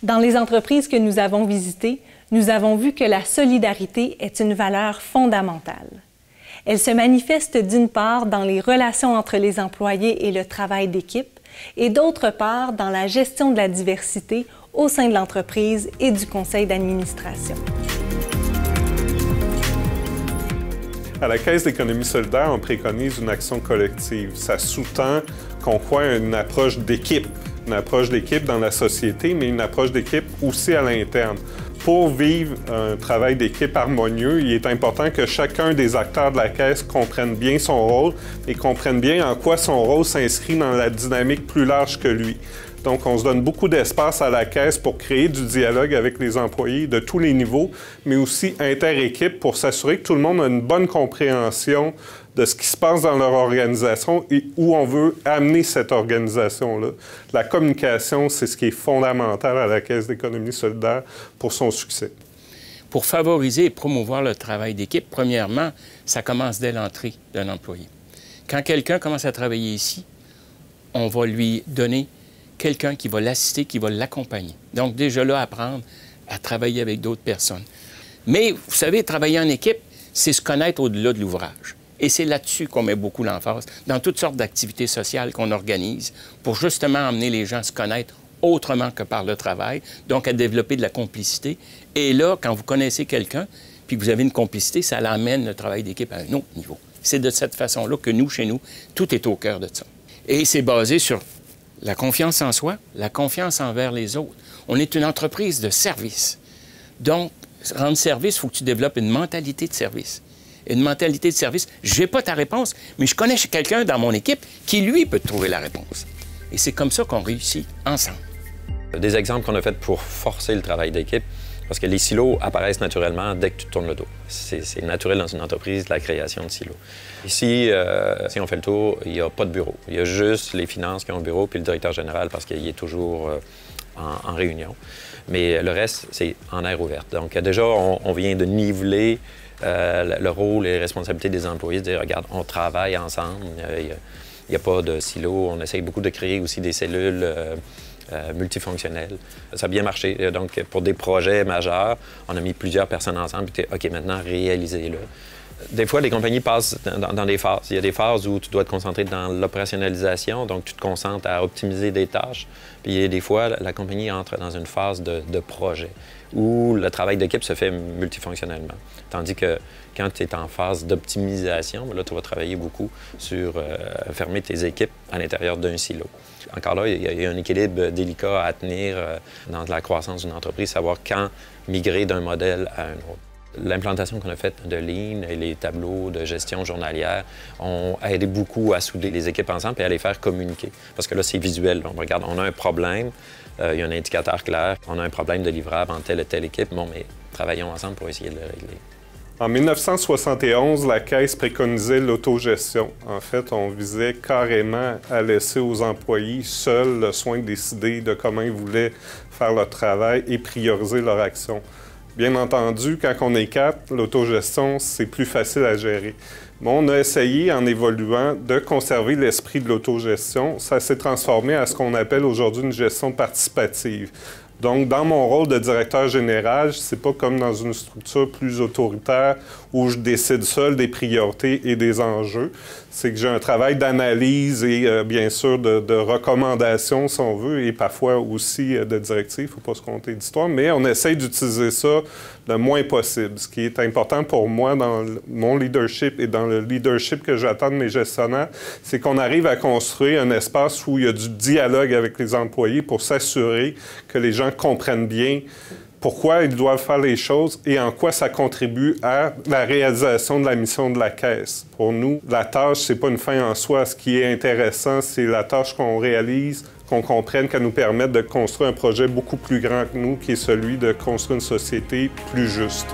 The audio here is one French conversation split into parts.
Dans les entreprises que nous avons visitées, nous avons vu que la solidarité est une valeur fondamentale. Elle se manifeste d'une part dans les relations entre les employés et le travail d'équipe, et d'autre part dans la gestion de la diversité au sein de l'entreprise et du conseil d'administration. À la Caisse d'économie solidaire, on préconise une action collective. Ça sous-tend qu'on croit à une approche d'équipe. Une approche d'équipe dans la société, mais une approche d'équipe aussi à l'interne. Pour vivre un travail d'équipe harmonieux, il est important que chacun des acteurs de la Caisse comprenne bien son rôle et comprenne bien en quoi son rôle s'inscrit dans la dynamique plus large que lui. Donc, on se donne beaucoup d'espace à la Caisse pour créer du dialogue avec les employés de tous les niveaux, mais aussi inter-équipe pour s'assurer que tout le monde a une bonne compréhension de ce qui se passe dans leur organisation et où on veut amener cette organisation-là. La communication, c'est ce qui est fondamental à la Caisse d'économie solidaire pour son succès. Pour favoriser et promouvoir le travail d'équipe, premièrement, ça commence dès l'entrée d'un employé. Quand quelqu'un commence à travailler ici, on va lui donner quelqu'un qui va l'assister, qui va l'accompagner. Donc, déjà là, apprendre à travailler avec d'autres personnes. Mais, vous savez, travailler en équipe, c'est se connaître au-delà de l'ouvrage. Et c'est là-dessus qu'on met beaucoup l'emphase, dans toutes sortes d'activités sociales qu'on organise pour justement amener les gens à se connaître autrement que par le travail, donc à développer de la complicité. Et là, quand vous connaissez quelqu'un, puis que vous avez une complicité, ça l'amène le travail d'équipe à un autre niveau. C'est de cette façon-là que nous, chez nous, tout est au cœur de ça. Et c'est basé sur la confiance en soi, la confiance envers les autres. On est une entreprise de service. Donc, rendre service, il faut que tu développes une mentalité de service. Une mentalité de service. Je n'ai pas ta réponse, mais je connais quelqu'un dans mon équipe qui, lui, peut te trouver la réponse. Et c'est comme ça qu'on réussit ensemble. Des exemples qu'on a faits pour forcer le travail d'équipe, parce que les silos apparaissent naturellement dès que tu tournes le dos. C'est naturel dans une entreprise, la création de silos. Ici, si on fait le tour, il n'y a pas de bureau. Il y a juste les finances qui ont un bureau, puis le directeur général, parce qu'il est toujours en réunion. Mais le reste, c'est en air ouverte. Donc déjà, on vient de niveler le rôle et les responsabilités des employés, de dire, regarde, on travaille ensemble, il n'y a pas de silo. On essaye beaucoup de créer aussi des cellules multifonctionnelles. Ça a bien marché. Donc, pour des projets majeurs, on a mis plusieurs personnes ensemble, puis OK, maintenant, réalisez-le. Des fois, les compagnies passent dans des phases. Il y a des phases où tu dois te concentrer dans l'opérationnalisation, donc tu te concentres à optimiser des tâches. Puis il y a des fois, la compagnie entre dans une phase de projet où le travail d'équipe se fait multifonctionnellement. Tandis que quand tu es en phase d'optimisation, là, tu vas travailler beaucoup sur fermer tes équipes à l'intérieur d'un silo. Encore là, il y a un équilibre délicat à tenir dans la croissance d'une entreprise, savoir quand migrer d'un modèle à un autre. L'implantation qu'on a faite de Lean et les tableaux de gestion journalière ont aidé beaucoup à souder les équipes ensemble et à les faire communiquer. Parce que là, c'est visuel. On regarde, on a un problème, il y a un indicateur clair, on a un problème de livrable en telle et telle équipe. Bon, mais travaillons ensemble pour essayer de le régler. En 1971, la Caisse préconisait l'autogestion. En fait, on visait carrément à laisser aux employés seuls le soin de décider de comment ils voulaient faire leur travail et prioriser leur action. Bien entendu, quand on est 4, l'autogestion, c'est plus facile à gérer. Mais on a essayé, en évoluant, de conserver l'esprit de l'autogestion. Ça s'est transformé à ce qu'on appelle aujourd'hui une gestion participative. Donc, dans mon rôle de directeur général, c'est pas comme dans une structure plus autoritaire où je décide seul des priorités et des enjeux. C'est que j'ai un travail d'analyse et, bien sûr, de recommandation, si on veut, et parfois aussi de directive. Il ne faut pas se compter d'histoire, mais on essaye d'utiliser ça le moins possible. Ce qui est important pour moi dans mon leadership et dans le leadership que j'attends de mes gestionnaires, c'est qu'on arrive à construire un espace où il y a du dialogue avec les employés pour s'assurer que les gens comprennent bien pourquoi ils doivent faire les choses et en quoi ça contribue à la réalisation de la mission de la Caisse. Pour nous, la tâche, c'est pas une fin en soi. Ce qui est intéressant, c'est la tâche qu'on réalise, qu'on comprenne, qu'elle nous permette de construire un projet beaucoup plus grand que nous, qui est celui de construire une société plus juste.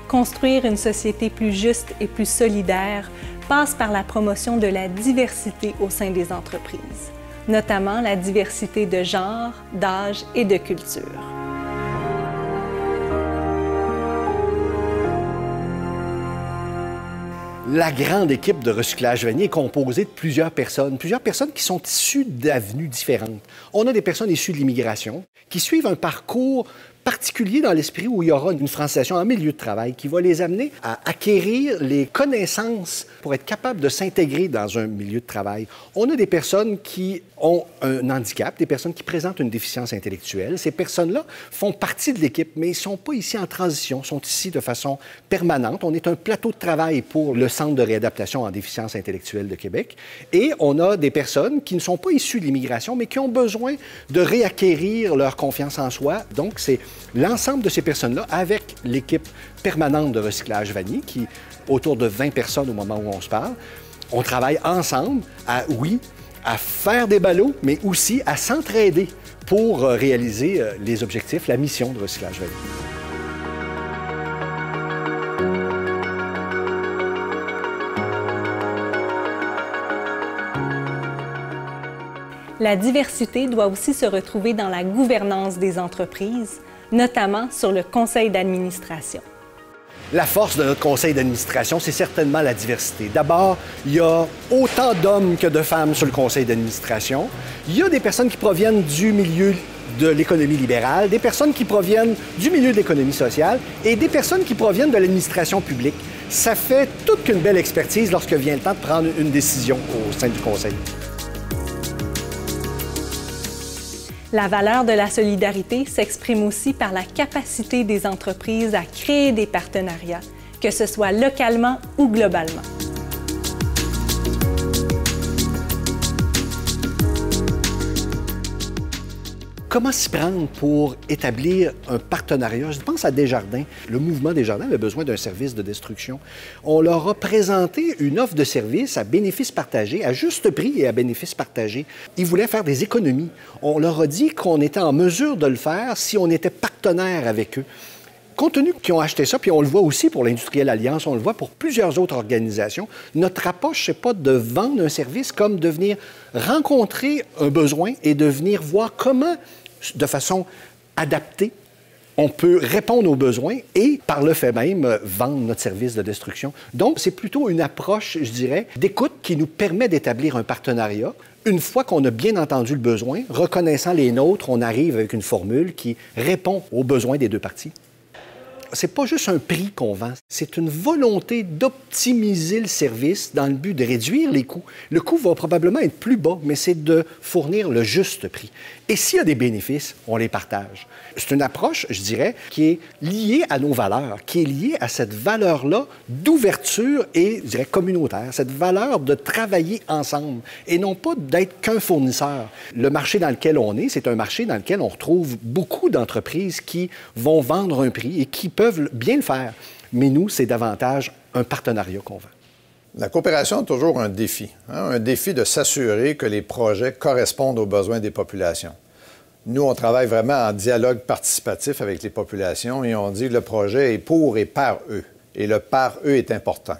Construire une société plus juste et plus solidaire passe par la promotion de la diversité au sein des entreprises, notamment la diversité de genre, d'âge et de culture. La grande équipe de recyclage Vanier est composée de plusieurs personnes qui sont issues d'avenues différentes. On a des personnes issues de l'immigration qui suivent un parcours particulier dans l'esprit où il y aura une francisation en milieu de travail qui va les amener à acquérir les connaissances pour être capables de s'intégrer dans un milieu de travail. On a des personnes qui ont un handicap, des personnes qui présentent une déficience intellectuelle. Ces personnes-là font partie de l'équipe, mais ils ne sont pas ici en transition, sont ici de façon permanente. On est un plateau de travail pour le Centre de réadaptation en déficience intellectuelle de Québec. Et on a des personnes qui ne sont pas issues de l'immigration, mais qui ont besoin de réacquérir leur confiance en soi. Donc, c'est l'ensemble de ces personnes-là, avec l'équipe permanente de recyclage Vanier, qui est autour de 20 personnes au moment où on se parle, on travaille ensemble à faire des ballots, mais aussi à s'entraider pour réaliser les objectifs, la mission de recyclage Vanier. La diversité doit aussi se retrouver dans la gouvernance des entreprises, notamment sur le conseil d'administration. La force de notre conseil d'administration, c'est certainement la diversité. D'abord, il y a autant d'hommes que de femmes sur le conseil d'administration. Il y a des personnes qui proviennent du milieu de l'économie libérale, des personnes qui proviennent du milieu de l'économie sociale et des personnes qui proviennent de l'administration publique. Ça fait toute qu'une belle expertise lorsque vient le temps de prendre une décision au sein du conseil. La valeur de la solidarité s'exprime aussi par la capacité des entreprises à créer des partenariats, que ce soit localement ou globalement. Comment s'y prendre pour établir un partenariat? Je pense à Desjardins. Le mouvement Desjardins avait besoin d'un service de destruction. On leur a présenté une offre de service à bénéfice partagé, à juste prix et à bénéfice partagé. Ils voulaient faire des économies. On leur a dit qu'on était en mesure de le faire si on était partenaire avec eux. Compte tenu qu'ils ont acheté ça, puis on le voit aussi pour l'Industrielle Alliance, on le voit pour plusieurs autres organisations, notre approche, c'est pas de vendre un service comme de venir rencontrer un besoin et de venir voir comment, de façon adaptée, on peut répondre aux besoins et, par le fait même, vendre notre service de destruction. Donc, c'est plutôt une approche, je dirais, d'écoute qui nous permet d'établir un partenariat. Une fois qu'on a bien entendu le besoin, reconnaissant les nôtres, on arrive avec une formule qui répond aux besoins des deux parties. C'est pas juste un prix qu'on vend, c'est une volonté d'optimiser le service dans le but de réduire les coûts. Le coût va probablement être plus bas, mais c'est de fournir le juste prix. Et s'il y a des bénéfices, on les partage. C'est une approche, je dirais, qui est liée à nos valeurs, qui est liée à cette valeur-là d'ouverture et, je dirais, communautaire, cette valeur de travailler ensemble et non pas d'être qu'un fournisseur. Le marché dans lequel on est, c'est un marché dans lequel on retrouve beaucoup d'entreprises qui vont vendre un prix et qui peuvent bien le faire. Mais nous, c'est davantage un partenariat qu'on vend. La coopération est toujours un défi. Un défi de s'assurer que les projets correspondent aux besoins des populations. Nous, on travaille vraiment en dialogue participatif avec les populations et on dit que le projet est pour et par eux. Et le par eux est important.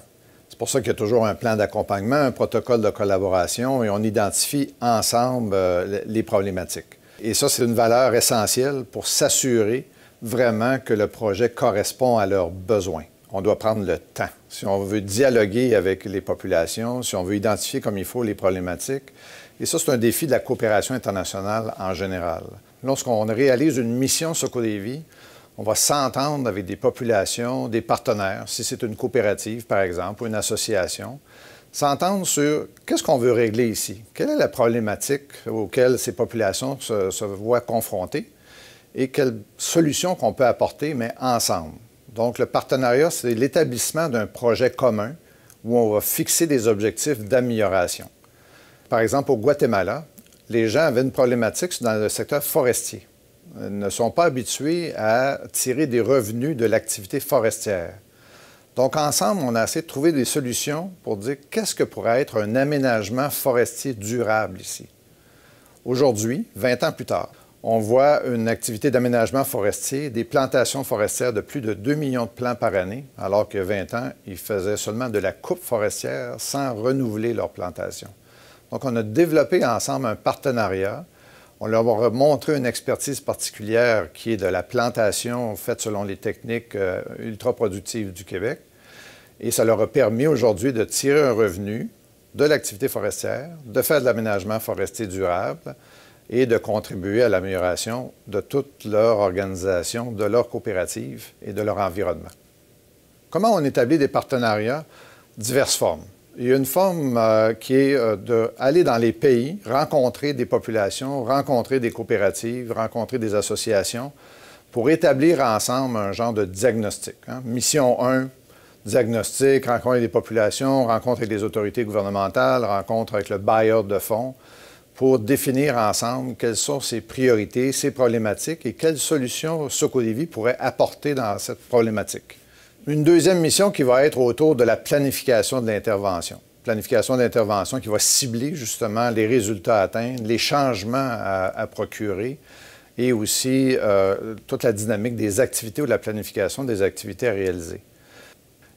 C'est pour ça qu'il y a toujours un plan d'accompagnement, un protocole de collaboration et on identifie ensemble les problématiques. Et ça, c'est une valeur essentielle pour s'assurer vraiment que le projet correspond à leurs besoins. On doit prendre le temps. Si on veut dialoguer avec les populations, si on veut identifier comme il faut les problématiques. Et ça, c'est un défi de la coopération internationale en général. Lorsqu'on réalise une mission Socodévie, on va s'entendre avec des populations, des partenaires, si c'est une coopérative, par exemple, ou une association, s'entendre sur qu'est-ce qu'on veut régler ici, quelle est la problématique auxquelles ces populations se voient confrontées et quelles solutions qu'on peut apporter, mais ensemble. Donc, le partenariat, c'est l'établissement d'un projet commun où on va fixer des objectifs d'amélioration. Par exemple, au Guatemala, les gens avaient une problématique dans le secteur forestier. Ils ne sont pas habitués à tirer des revenus de l'activité forestière. Donc, ensemble, on a essayé de trouver des solutions pour dire qu'est-ce que pourrait être un aménagement forestier durable ici. Aujourd'hui, 20 ans plus tard, on voit une activité d'aménagement forestier, des plantations forestières de plus de 2 millions de plants par année, alors que 20 ans, ils faisaient seulement de la coupe forestière sans renouveler leurs plantations. Donc, on a développé ensemble un partenariat. On leur a montré une expertise particulière qui est de la plantation faite selon les techniques ultra-productives du Québec. Et ça leur a permis aujourd'hui de tirer un revenu de l'activité forestière, de faire de l'aménagement forestier durable et de contribuer à l'amélioration de toute leur organisation, de leur coopérative et de leur environnement. Comment on établit des partenariats? Diverses formes. Il y a une forme qui est d'aller dans les pays, rencontrer des populations, rencontrer des coopératives, rencontrer des associations pour établir ensemble un genre de diagnostic. Mission 1, diagnostic, rencontre avec des populations, rencontre avec les autorités gouvernementales, rencontre avec le bailleur de fonds pour définir ensemble quelles sont ses priorités, ses problématiques et quelles solutions Socodévie pourrait apporter dans cette problématique. Une deuxième mission qui va être autour de la planification de l'intervention. Planification de l'intervention qui va cibler justement les résultats à atteindre, les changements à procurer et aussi toute la dynamique des activités ou de la planification des activités à réaliser.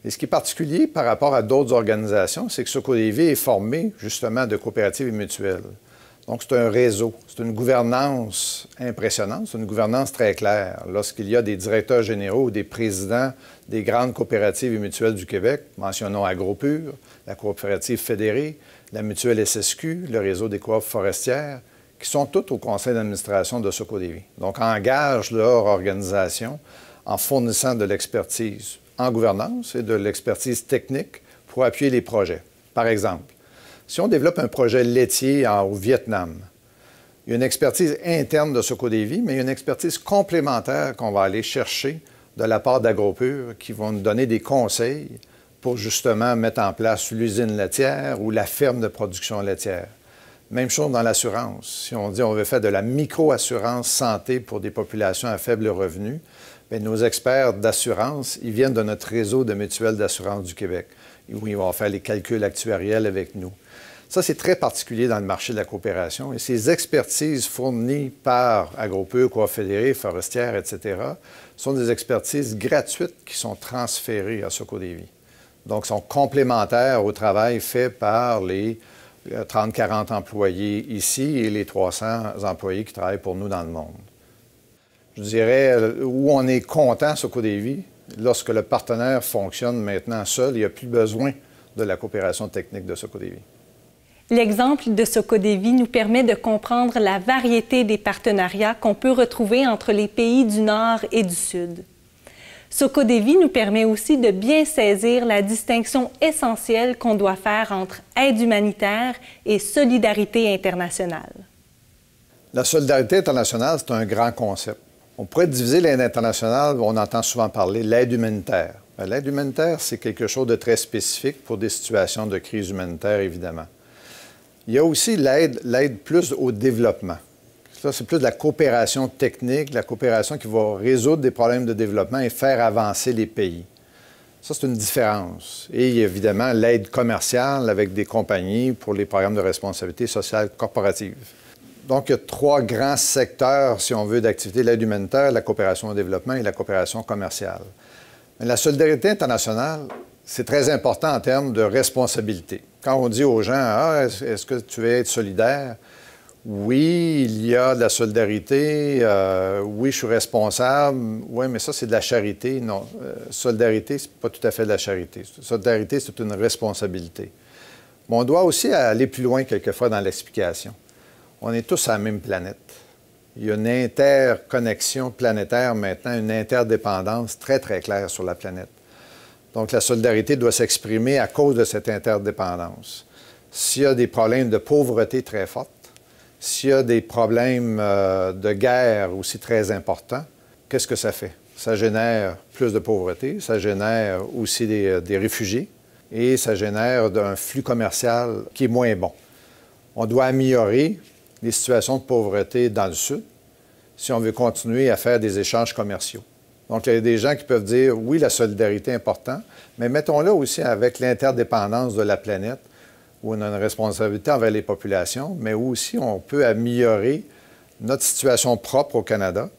Et ce qui est particulier par rapport à d'autres organisations, c'est que Socodévie est formé justement de coopératives et mutuelles. Donc, c'est un réseau, c'est une gouvernance impressionnante, c'est une gouvernance très claire. Lorsqu'il y a des directeurs généraux ou des présidents des grandes coopératives et mutuelles du Québec, mentionnons AgroPure, la coopérative fédérée, la mutuelle SSQ, le réseau des coop forestières, qui sont toutes au conseil d'administration de Socodévie. Donc, engagent leur organisation en fournissant de l'expertise en gouvernance et de l'expertise technique pour appuyer les projets. Par exemple, si on développe un projet laitier au Vietnam, il y a une expertise interne de Socodévie, mais il y a une expertise complémentaire qu'on va aller chercher de la part d'AgroPure qui vont nous donner des conseils pour justement mettre en place l'usine laitière ou la ferme de production laitière. Même chose dans l'assurance. Si on dit on veut faire de la micro-assurance santé pour des populations à faible revenu, bien, nos experts d'assurance, ils viennent de notre réseau de mutuelles d'assurance du Québec, où ils vont faire les calculs actuariels avec nous. Ça, c'est très particulier dans le marché de la coopération. Et ces expertises fournies par AgroPure, Coop fédérée, forestière, etc., sont des expertises gratuites qui sont transférées à Socodévie. Donc, sont complémentaires au travail fait par les 30-40 employés ici et les 300 employés qui travaillent pour nous dans le monde. Je dirais où on est content, Socodévie, lorsque le partenaire fonctionne maintenant seul, il n'y a plus besoin de la coopération technique de Socodévie. L'exemple de Socodévie nous permet de comprendre la variété des partenariats qu'on peut retrouver entre les pays du Nord et du Sud. Socodévie nous permet aussi de bien saisir la distinction essentielle qu'on doit faire entre aide humanitaire et solidarité internationale. La solidarité internationale, c'est un grand concept. On pourrait diviser l'aide internationale, on entend souvent parler, l'aide humanitaire. L'aide humanitaire, c'est quelque chose de très spécifique pour des situations de crise humanitaire, évidemment. Il y a aussi l'aide plus au développement. Ça, c'est plus de la coopération technique, la coopération qui va résoudre des problèmes de développement et faire avancer les pays. Ça, c'est une différence. Et il y a évidemment l'aide commerciale avec des compagnies pour les programmes de responsabilité sociale corporative. Donc, il y a trois grands secteurs, si on veut, d'activité de l'aide humanitaire, la coopération au développement et la coopération commerciale. Mais la solidarité internationale, c'est très important en termes de responsabilité. Quand on dit aux gens « Ah, est-ce que tu veux être solidaire? » Oui, il y a de la solidarité. Oui, je suis responsable. Oui, mais ça, c'est de la charité. Non, solidarité, c'est pas tout à fait de la charité. Solidarité, c'est une responsabilité. Mais on doit aussi aller plus loin quelquefois dans l'explication. On est tous à la même planète. Il y a une interconnexion planétaire maintenant, une interdépendance très, très claire sur la planète. Donc, la solidarité doit s'exprimer à cause de cette interdépendance. S'il y a des problèmes de pauvreté très fortes, s'il y a des problèmes de guerre aussi très importants, qu'est-ce que ça fait? Ça génère plus de pauvreté, ça génère aussi des réfugiés et ça génère un flux commercial qui est moins bon. On doit améliorer les situations de pauvreté dans le Sud si on veut continuer à faire des échanges commerciaux. Donc, il y a des gens qui peuvent dire, oui, la solidarité est importante, mais mettons-la aussi avec l'interdépendance de la planète, où on a une responsabilité envers les populations, mais où aussi on peut améliorer notre situation propre au Canada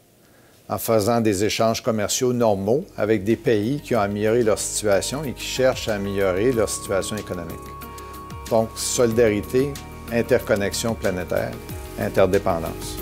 en faisant des échanges commerciaux normaux avec des pays qui ont amélioré leur situation et qui cherchent à améliorer leur situation économique. Donc, solidarité, interconnexion planétaire, interdépendance.